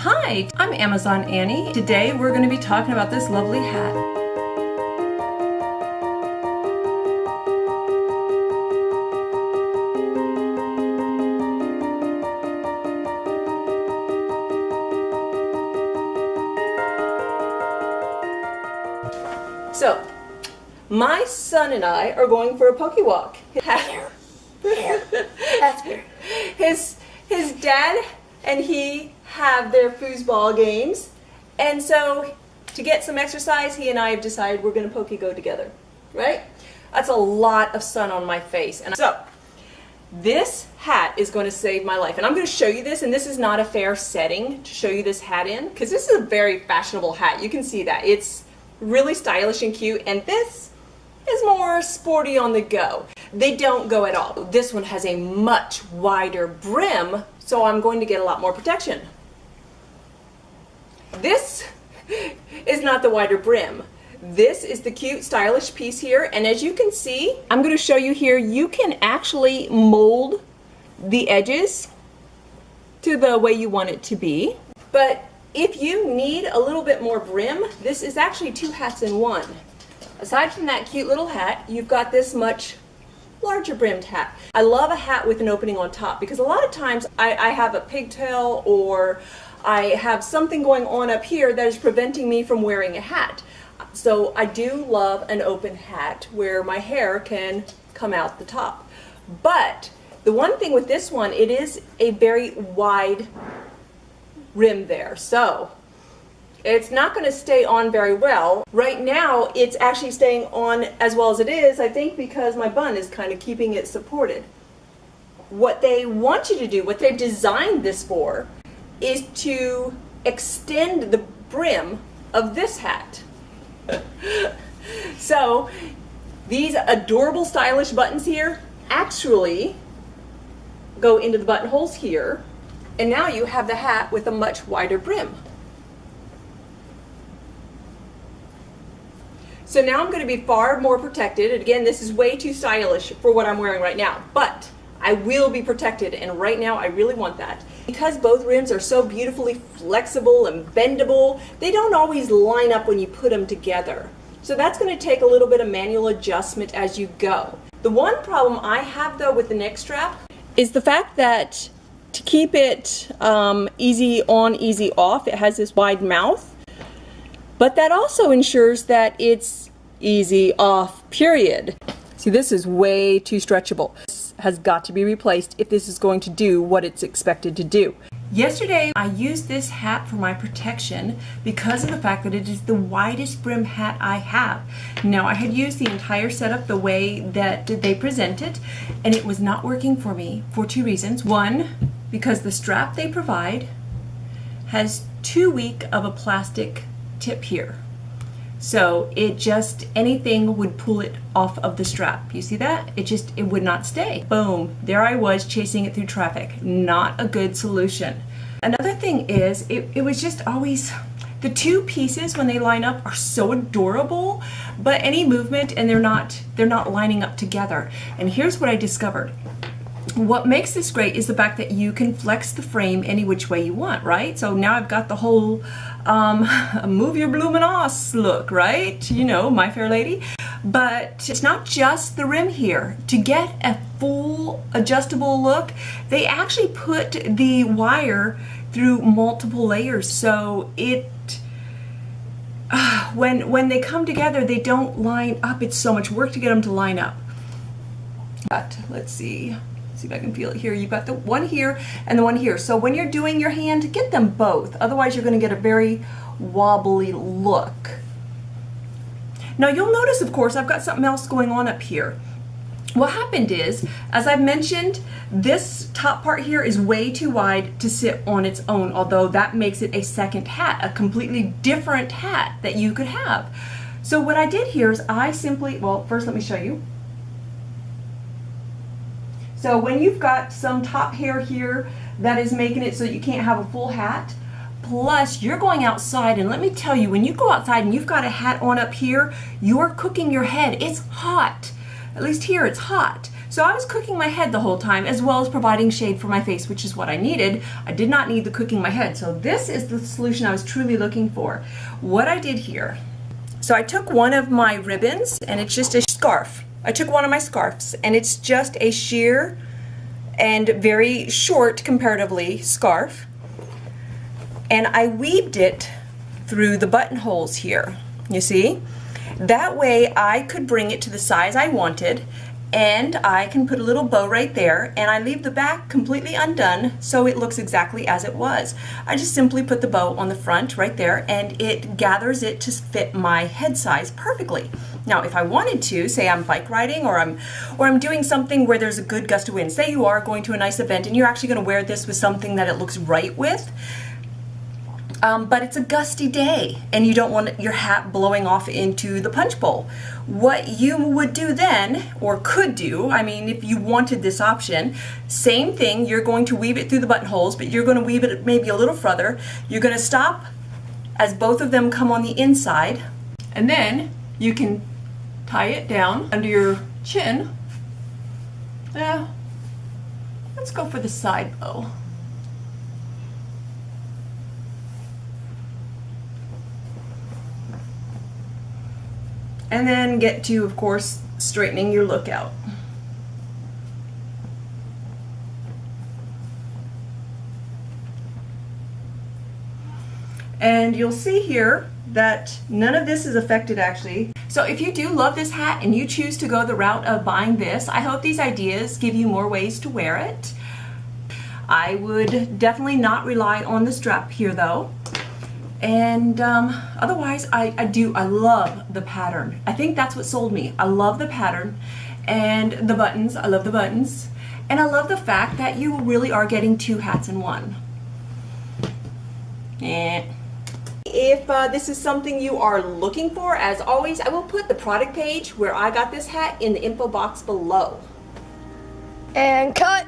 Hi, I'm Amazon Annie. Today we're going to be talking about this lovely hat. So, my son and I are going for a poke walk. His dad and he have their foosball games, and so to get some exercise, he and I have decided we're going to poke go together, right? That's a lot of sun on my face, and so this hat is going to save my life, and I'm going to show you this, and this is not a fair setting to show you this hat in, because this is a very fashionable hat. You can see that it's really stylish and cute, and this is more sporty on the go. They don't go at all. This one has a much wider brim, so I'm going to get a lot more protection. This is not the wider brim. This is the cute stylish piece here, and as you can see, I'm going to show you here, you can actually mold the edges to the way you want it to be. But if you need a little bit more brim, this is actually two hats in one. Aside from that cute little hat, you've got this much larger brimmed hat. I love a hat with an opening on top because a lot of times I have a pigtail or I have something going on up here that is preventing me from wearing a hat. So I do love an open hat where my hair can come out the top. But the one thing with this one, it is a very wide rim there. So it's not going to stay on very well. Right now, it's actually staying on as well as it is, I think, because my bun is kind of keeping it supported. What they want you to do, what they've designed this for, is to extend the brim of this hat. So, these adorable, stylish buttons here actually go into the buttonholes here, and now you have the hat with a much wider brim. So now I'm going to be far more protected. And again, this is way too stylish for what I'm wearing right now, but I will be protected, and right now I really want that. Because both rims are so beautifully flexible and bendable, they don't always line up when you put them together. So that's going to take a little bit of manual adjustment as you go. The one problem I have though with the neck strap is the fact that to keep it easy on, easy off, it has this wide mouth. But that also ensures that it's easy off, period. See, this is way too stretchable. This has got to be replaced if this is going to do what it's expected to do. Yesterday, I used this hat for my protection because of the fact that it is the widest brim hat I have. Now, I had used the entire setup the way that they present it, and it was not working for me for two reasons. One, because the strap they provide has too weak of a plastic tip here. So it just, anything would pull it off of the strap. You see that? It would not stay. Boom, there I was chasing it through traffic. Not a good solution. Another thing is, it was just always, the two pieces when they line up are so adorable, but any movement and they're not lining up together. And here's what I discovered. What makes this great is the fact that you can flex the frame any which way you want, right? So now I've got the whole move your bloomin' ass look, right? You know, My Fair Lady. But it's not just the rim here. To get a full adjustable look, they actually put the wire through multiple layers. So it, when they come together, they don't line up. It's so much work to get them to line up. But let's see if I can feel it here. You've got the one here and the one here. So when you're doing your hand, get them both. Otherwise you're going to get a very wobbly look. Now you'll notice, of course, I've got something else going on up here. What happened is, as I've mentioned, this top part here is way too wide to sit on its own, although that makes it a second hat, a completely different hat that you could have. So what I did here is I simply, well, first let me show you. So when you've got some top hair here that is making it so that you can't have a full hat, plus you're going outside, and let me tell you, when you go outside and you've got a hat on up here, you're cooking your head. It's hot. At least here it's hot. So I was cooking my head the whole time, as well as providing shade for my face, which is what I needed. I did not need the cooking my head. So this is the solution I was truly looking for. What I did here, so I took one of my ribbons, and it's just a scarf. I took one of my scarves, and it's just a sheer and very short, comparatively, scarf. And I weaved it through the buttonholes here, you see? That way I could bring it to the size I wanted, and I can put a little bow right there, and I leave the back completely undone so it looks exactly as it was. I just simply put the bow on the front right there, and it gathers it to fit my head size perfectly. Now if I wanted to, say I'm bike riding or I'm doing something where there's a good gust of wind, say you are going to a nice event and you're actually going to wear this with something that it looks right with, but it's a gusty day and you don't want your hat blowing off into the punch bowl. What you would do then, or could do, I mean, if you wanted this option, same thing, you're going to weave it through the buttonholes, but you're going to weave it maybe a little further. You're going to stop as both of them come on the inside, and then you can tie it down under your chin. Let's go for the side bow. And then get to, of course, straightening your look out. And you'll see here that none of this is affected actually. So if you do love this hat and you choose to go the route of buying this, I hope these ideas give you more ways to wear it. I would definitely not rely on the strap here though. And otherwise, I love the pattern. I think that's what sold me. I love the pattern and the buttons. I love the buttons. And I love the fact that you really are getting two hats in one. If this is something you are looking for, as always, I will put the product page where I got this hat in the info box below. And cut!